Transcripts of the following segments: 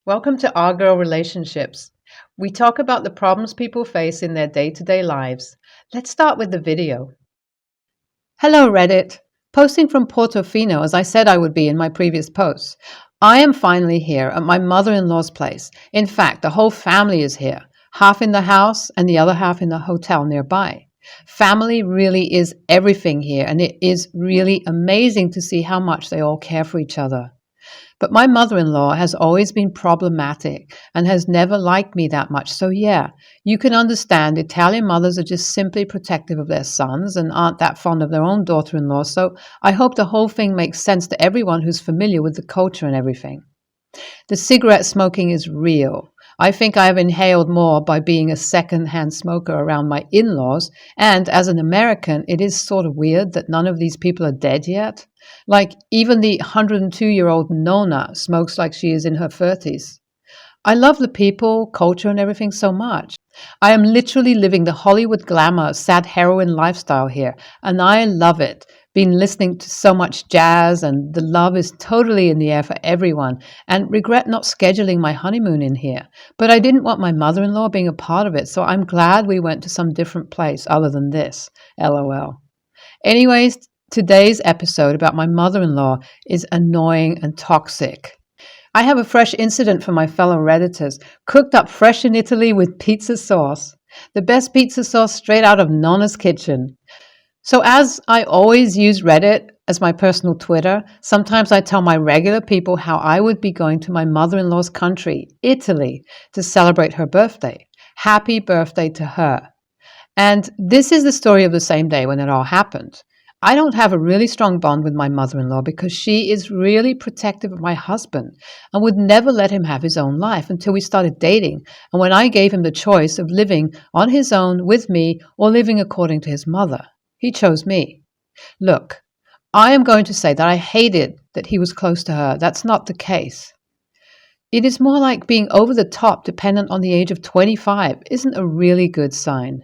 Welcome to Our Girl Relationships. We talk about the problems people face in their day-to-day lives. Let's start with the video. Hello, Reddit. Posting from Portofino, as I said I would be in my previous posts. I am finally here at my mother-in-law's place. In fact, the whole family is here, half in the house and the other half in the hotel nearby. Family really is everything here, and it is really amazing to see how much they all care for each other. But my mother-in-law has always been problematic and has never liked me that much. So yeah, you can understand Italian mothers are just simply protective of their sons and aren't that fond of their own daughter-in-law. So I hope the whole thing makes sense to everyone who's familiar with the culture and everything. The cigarette smoking is real. I think I have inhaled more by being a second-hand smoker around my in-laws, and as an American, it is sort of weird that none of these people are dead yet. Like, even the 102-year-old Nona smokes like she is in her 30s. I love the people, culture, and everything so much. I am literally living the Hollywood glamour, sad heroine lifestyle here, and I love it. Been listening to so much jazz, and the love is totally in the air for everyone, and regret not scheduling my honeymoon in here. But I didn't want my mother-in-law being a part of it, so I'm glad we went to some different place other than this. LOL. Anyways, today's episode about my mother-in-law is annoying and toxic. I have a fresh incident for my fellow Redditors, cooked up fresh in Italy with pizza sauce. The best pizza sauce straight out of Nonna's kitchen. So as I always use Reddit as my personal Twitter, sometimes I tell my regular people how I would be going to my mother-in-law's country, Italy, to celebrate her birthday. Happy birthday to her. And this is the story of the same day when it all happened. I don't have a really strong bond with my mother-in-law because she is really protective of my husband and would never let him have his own life until we started dating, and when I gave him the choice of living on his own with me or living according to his mother. He chose me. Look, I am going to say that I hated that he was close to her. That's not the case. It is more like being over the top dependent on the age of 25 isn't a really good sign.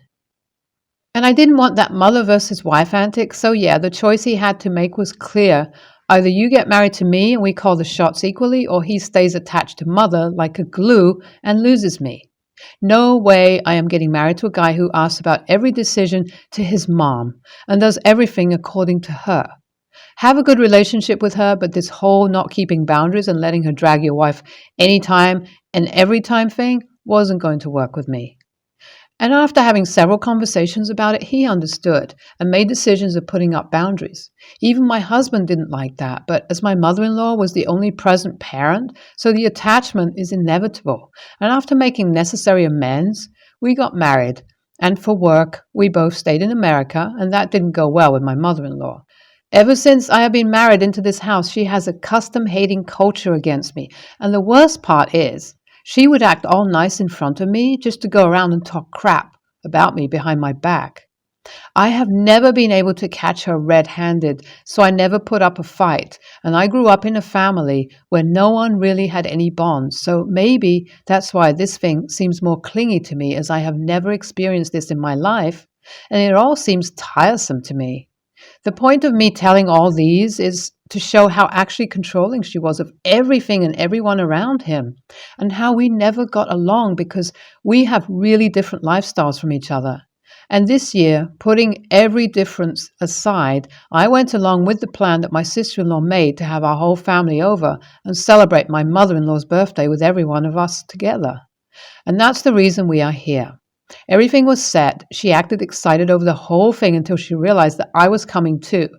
And I didn't want that mother versus wife antic, so yeah, the choice he had to make was clear. Either you get married to me and we call the shots equally, or he stays attached to mother like a glue and loses me. No way I am getting married to a guy who asks about every decision to his mom and does everything according to her. Have a good relationship with her, but this whole not keeping boundaries and letting her drag your wife anytime and every time thing wasn't going to work with me. And after having several conversations about it, he understood and made decisions of putting up boundaries. Even my husband didn't like that, but as my mother-in-law was the only present parent, so the attachment is inevitable. And after making necessary amends, we got married. And for work, we both stayed in America, and that didn't go well with my mother-in-law. Ever since I have been married into this house, she has a custom-hating culture against me. And the worst part is, she would act all nice in front of me just to go around and talk crap about me behind my back. I have never been able to catch her red-handed, so I never put up a fight, and I grew up in a family where no one really had any bonds, so maybe that's why this thing seems more clingy to me, as I have never experienced this in my life, and it all seems tiresome to me. The point of me telling all these is to show how actually controlling she was of everything and everyone around him, and how we never got along because we have really different lifestyles from each other. And this year, putting every difference aside, I went along with the plan that my sister-in-law made to have our whole family over and celebrate my mother-in-law's birthday with every one of us together. And that's the reason we are here. Everything was set. She acted excited over the whole thing until she realized that I was coming too.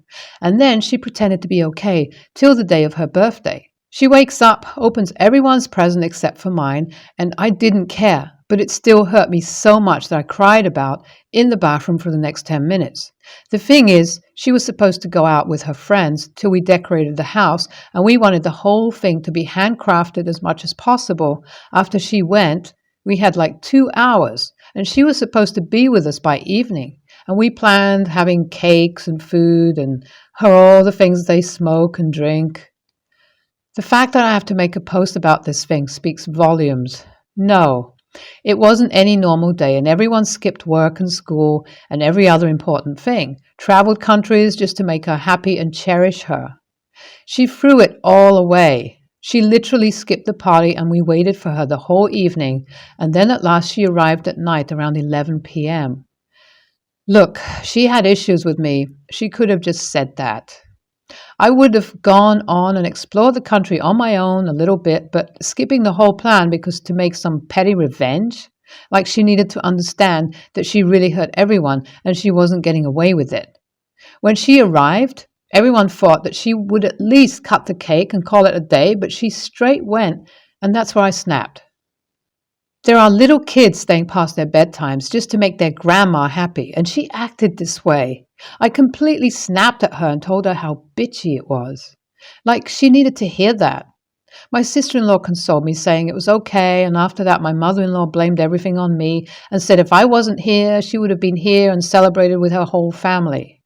And then she pretended to be okay till the day of her birthday. She wakes up, opens everyone's present except for mine, and I didn't care, but it still hurt me so much that I cried about in the bathroom for the next 10 minutes. The thing is, she was supposed to go out with her friends till we decorated the house, and we wanted the whole thing to be handcrafted as much as possible. After she went, we had like 2 hours, and she was supposed to be with us by evening. And we planned having cakes and food and all the things they smoke and drink. The fact that I have to make a post about this thing speaks volumes. No, it wasn't any normal day, and everyone skipped work and school and every other important thing, traveled countries just to make her happy and cherish her. She threw it all away. She literally skipped the party and we waited for her the whole evening, and then at last she arrived at night around 11 p.m. Look, she had issues with me. She could have just said that. I would have gone on and explored the country on my own a little bit, but skipping the whole plan because to make some petty revenge? Like she needed to understand that she really hurt everyone and she wasn't getting away with it. When she arrived, everyone thought that she would at least cut the cake and call it a day, but she straight went, and that's where I snapped. There are little kids staying past their bedtimes just to make their grandma happy, and she acted this way. I completely snapped at her and told her how bitchy it was. Like she needed to hear that. My sister-in-law consoled me, saying it was okay, and after that my mother-in-law blamed everything on me and said if I wasn't here, she would have been here and celebrated with her whole family.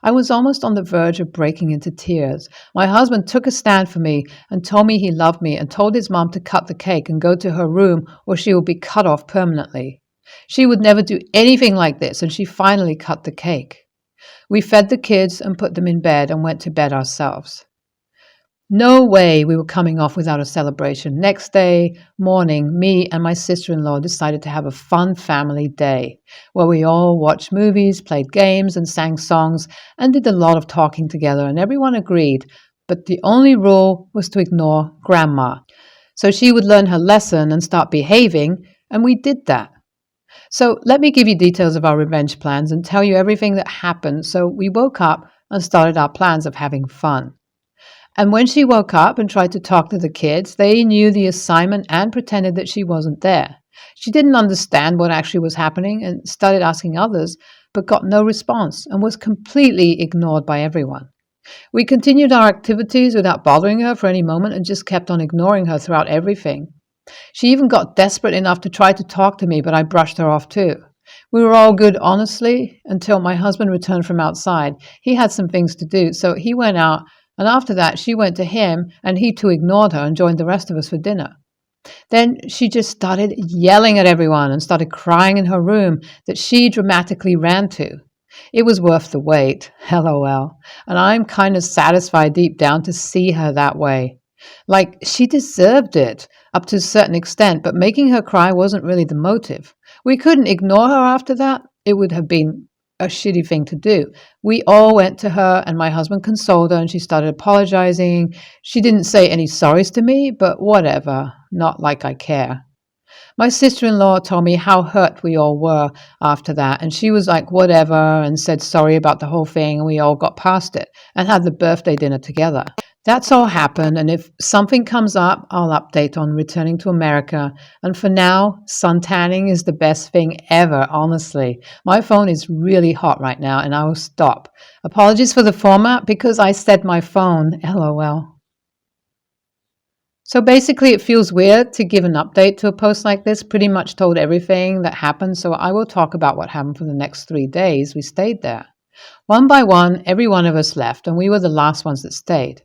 I was almost on the verge of breaking into tears. My husband took a stand for me and told me he loved me and told his mom to cut the cake and go to her room or she would be cut off permanently. She would never do anything like this, and she finally cut the cake. We fed the kids and put them in bed and went to bed ourselves. No way we were coming off without a celebration. Next day morning, me and my sister-in-law decided to have a fun family day where we all watched movies, played games, and sang songs and did a lot of talking together, and everyone agreed. But the only rule was to ignore Grandma. So she would learn her lesson and start behaving, and we did that. So let me give you details of our revenge plans and tell you everything that happened. So we woke up and started our plans of having fun. And when she woke up and tried to talk to the kids, they knew the assignment and pretended that she wasn't there. She didn't understand what actually was happening and started asking others, but got no response and was completely ignored by everyone. We continued our activities without bothering her for any moment and just kept on ignoring her throughout everything. She even got desperate enough to try to talk to me, but I brushed her off too. We were all good, honestly, until my husband returned from outside. He had some things to do, so he went out. And after that, she went to him, and he too ignored her and joined the rest of us for dinner. Then she just started yelling at everyone and started crying in her room that she dramatically ran to. It was worth the wait, LOL. And I'm kind of satisfied deep down to see her that way. Like, she deserved it up to a certain extent, but making her cry wasn't really the motive. We couldn't ignore her after that. It would have been a shitty thing to do. We all went to her and my husband consoled her and she started apologizing. She didn't say any sorries to me, but whatever, not like I care. My sister-in-law told me how hurt we all were after that, and she was like whatever and said sorry about the whole thing, and we all got past it and had the birthday dinner together. That's all happened, and if something comes up, I'll update on returning to America. And for now, sun tanning is the best thing ever, honestly. My phone is really hot right now, and I will stop. Apologies for the format because I said my phone, LOL. So basically, it feels weird to give an update to a post like this. Pretty much told everything that happened, so I will talk about what happened for the next 3 days we stayed there. One by one, every one of us left, and we were the last ones that stayed.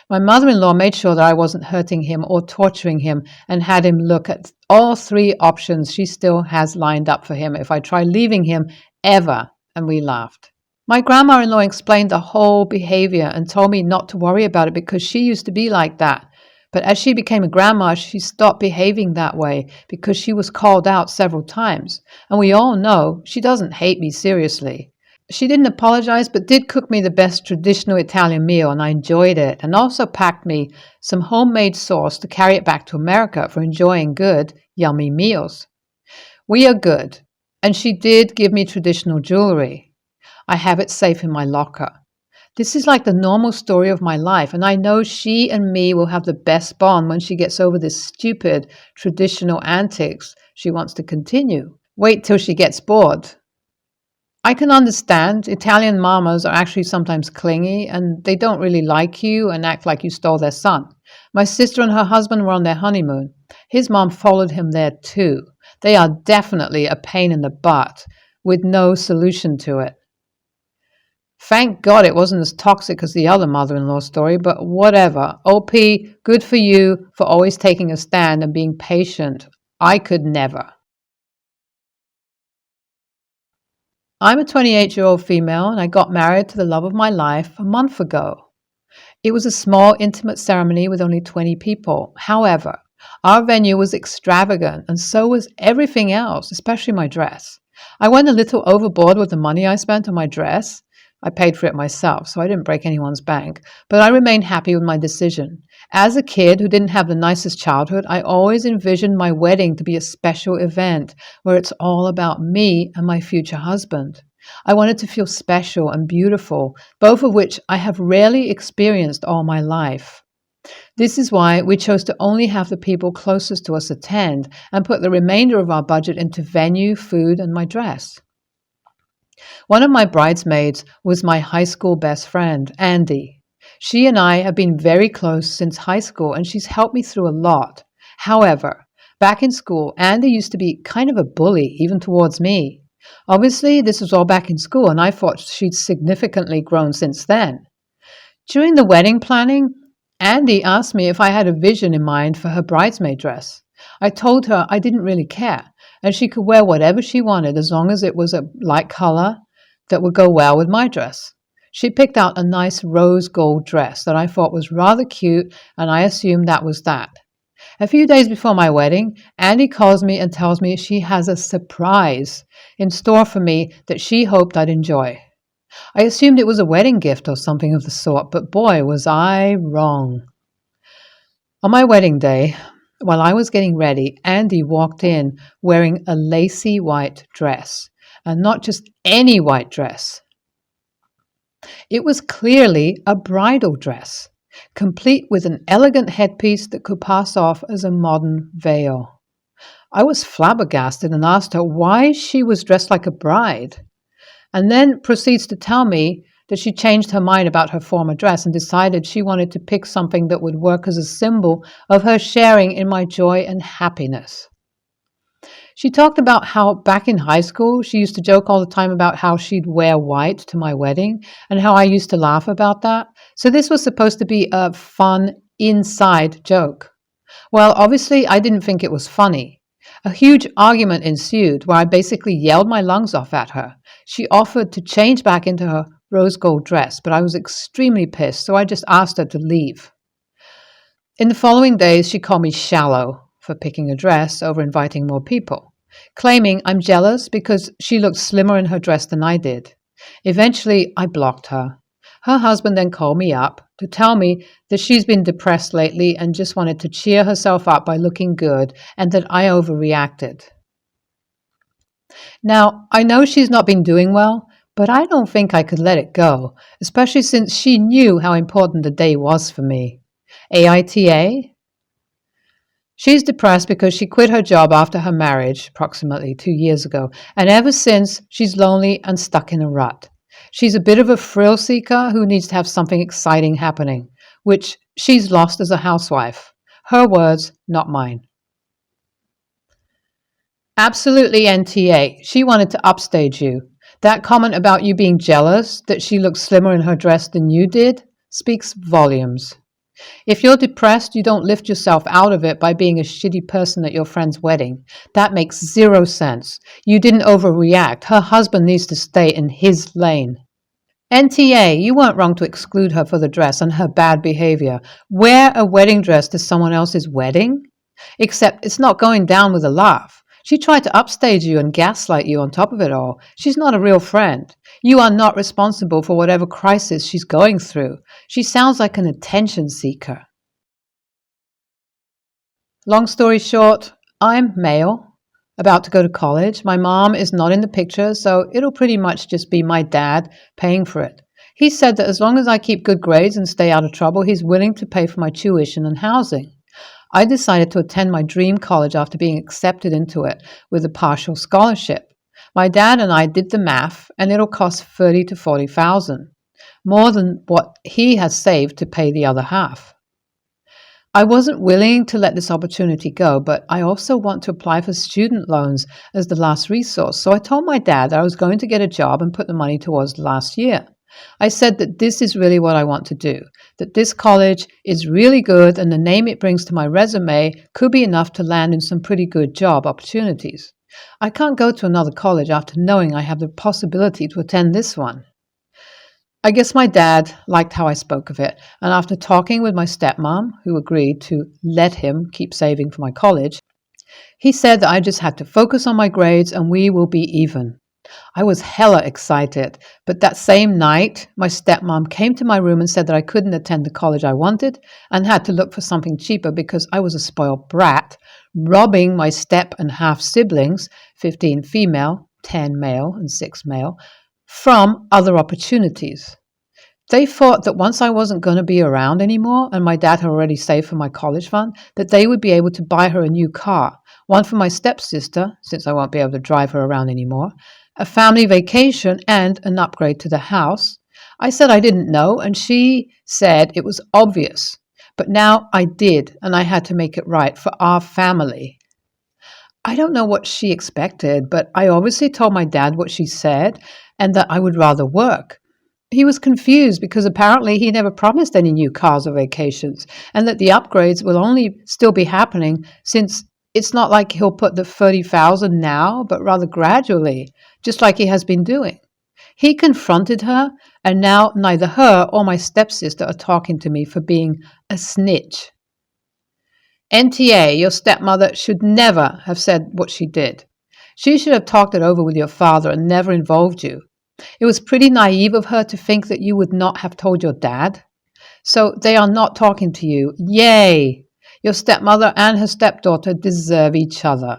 My mother-in-law made sure that I wasn't hurting him or torturing him and had him look at all 3 options she still has lined up for him if I try leaving him ever, and we laughed. My grandma-in-law explained the whole behavior and told me not to worry about it because she used to be like that. But as she became a grandma, she stopped behaving that way because she was called out several times. And we all know she doesn't hate me seriously. She didn't apologize, but did cook me the best traditional Italian meal, and I enjoyed it, and also packed me some homemade sauce to carry it back to America for enjoying good, yummy meals. We are good, and she did give me traditional jewelry. I have it safe in my locker. This is like the normal story of my life, and I know she and me will have the best bond when she gets over this stupid traditional antics she wants to continue. Wait till she gets bored. I can understand Italian mamas are actually sometimes clingy and they don't really like you and act like you stole their son. My sister and her husband were on their honeymoon. His mom followed him there too. They are definitely a pain in the butt with no solution to it. Thank God it wasn't as toxic as the other mother-in-law story, but whatever. OP, good for you for always taking a stand and being patient. I could never. I'm a 28-year-old female and I got married to the love of my life a month ago. It was a small, intimate ceremony with only 20 people. However, our venue was extravagant, and so was everything else, especially my dress. I went a little overboard with the money I spent on my dress. I paid for it myself, so I didn't break anyone's bank, but I remained happy with my decision. As a kid who didn't have the nicest childhood, I always envisioned my wedding to be a special event where it's all about me and my future husband. I wanted to feel special and beautiful, both of which I have rarely experienced all my life. This is why we chose to only have the people closest to us attend and put the remainder of our budget into venue, food, and my dress. One of my bridesmaids was my high school best friend, Andy. She and I have been very close since high school, and she's helped me through a lot. However, back in school, Andy used to be kind of a bully, even towards me. Obviously, this was all back in school, and I thought she'd significantly grown since then. During the wedding planning, Andy asked me if I had a vision in mind for her bridesmaid dress. I told her I didn't really care, and she could wear whatever she wanted as long as it was a light color that would go well with my dress. She picked out a nice rose gold dress that I thought was rather cute, and I assumed that was that. A few days before my wedding, Andy calls me and tells me she has a surprise in store for me that she hoped I'd enjoy. I assumed it was a wedding gift or something of the sort, but boy, was I wrong. On my wedding day, while I was getting ready, Andy walked in wearing a lacy white dress, and not just any white dress. It was clearly a bridal dress, complete with an elegant headpiece that could pass off as a modern veil. I was flabbergasted and asked her why she was dressed like a bride, and then proceeds to tell me that she changed her mind about her former dress and decided she wanted to pick something that would work as a symbol of her sharing in my joy and happiness. She talked about how back in high school, she used to joke all the time about how she'd wear white to my wedding and how I used to laugh about that. So this was supposed to be a fun inside joke. Well, obviously, I didn't think it was funny. A huge argument ensued where I basically yelled my lungs off at her. She offered to change back into her rose gold dress, but I was extremely pissed, so I just asked her to leave. In the following days, she called me shallow for picking a dress over inviting more people, claiming I'm jealous because she looked slimmer in her dress than I did. Eventually, I blocked her. Her husband then called me up to tell me that she's been depressed lately and just wanted to cheer herself up by looking good and that I overreacted. Now, I know she's not been doing well, but I don't think I could let it go, especially since she knew how important the day was for me. AITA? She's depressed because she quit her job after her marriage, approximately 2 years ago, and ever since, she's lonely and stuck in a rut. She's a bit of a thrill seeker who needs to have something exciting happening, which she's lost as a housewife. Her words, not mine. Absolutely NTA. She wanted to upstage you. That comment about you being jealous that she looked slimmer in her dress than you did speaks volumes. If you're depressed, you don't lift yourself out of it by being a shitty person at your friend's wedding. That makes zero sense. You didn't overreact. Her husband needs to stay in his lane. NTA, you weren't wrong to exclude her for the dress and her bad behavior. Wear a wedding dress to someone else's wedding? Except it's not going down with a laugh. She tried to upstage you and gaslight you on top of it all. She's not a real friend. You are not responsible for whatever crisis she's going through. She sounds like an attention seeker. Long story short, I'm male, about to go to college. My mom is not in the picture, so it'll pretty much just be my dad paying for it. He said that as long as I keep good grades and stay out of trouble, he's willing to pay for my tuition and housing. I decided to attend my dream college after being accepted into it with a partial scholarship. My dad and I did the math, and it'll cost $30,000 to $40,000, more than what he has saved to pay the other half. I wasn't willing to let this opportunity go, but I also want to apply for student loans as the last resource. So I told my dad that I was going to get a job and put the money towards last year. I said that this is really what I want to do, that this college is really good and the name it brings to my resume could be enough to land in some pretty good job opportunities. I can't go to another college after knowing I have the possibility to attend this one. I guess my dad liked how I spoke of it, and after talking with my stepmom, who agreed to let him keep saving for my college, he said that I just had to focus on my grades and we will be even. I was hella excited, but that same night, my stepmom came to my room and said that I couldn't attend the college I wanted and had to look for something cheaper because I was a spoiled brat, robbing my step and half siblings, 15 female, 10 male, and 6 male, from other opportunities. They thought that once I wasn't going to be around anymore and my dad had already saved for my college fund, that they would be able to buy her a new car, one for my stepsister, since I won't be able to drive her around anymore, a family vacation, and an upgrade to the house. I said I didn't know, and she said it was obvious. But now I did, and I had to make it right for our family. I don't know what she expected, but I obviously told my dad what she said and that I would rather work. He was confused because apparently he never promised any new cars or vacations, and that the upgrades will only still be happening since it's not like he'll put the 30,000 now, but rather gradually, just like he has been doing. He confronted her, and now neither her or my stepsister are talking to me for being a snitch. NTA, your stepmother should never have said what she did. She should have talked it over with your father and never involved you. It was pretty naive of her to think that you would not have told your dad. So they are not talking to you. Yay! Your stepmother and her stepdaughter deserve each other.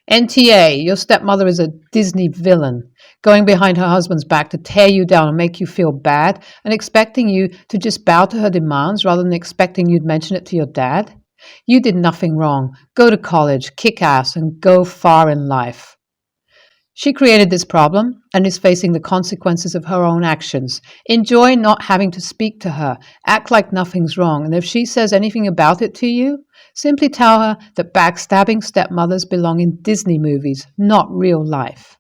NTA, your stepmother is a Disney villain, going behind her husband's back to tear you down and make you feel bad, and expecting you to just bow to her demands rather than expecting you'd mention it to your dad. You did nothing wrong. Go to college, kick ass, and go far in life. She created this problem and is facing the consequences of her own actions. Enjoy not having to speak to her. Act like nothing's wrong. And if she says anything about it to you, simply tell her that backstabbing stepmothers belong in Disney movies, not real life.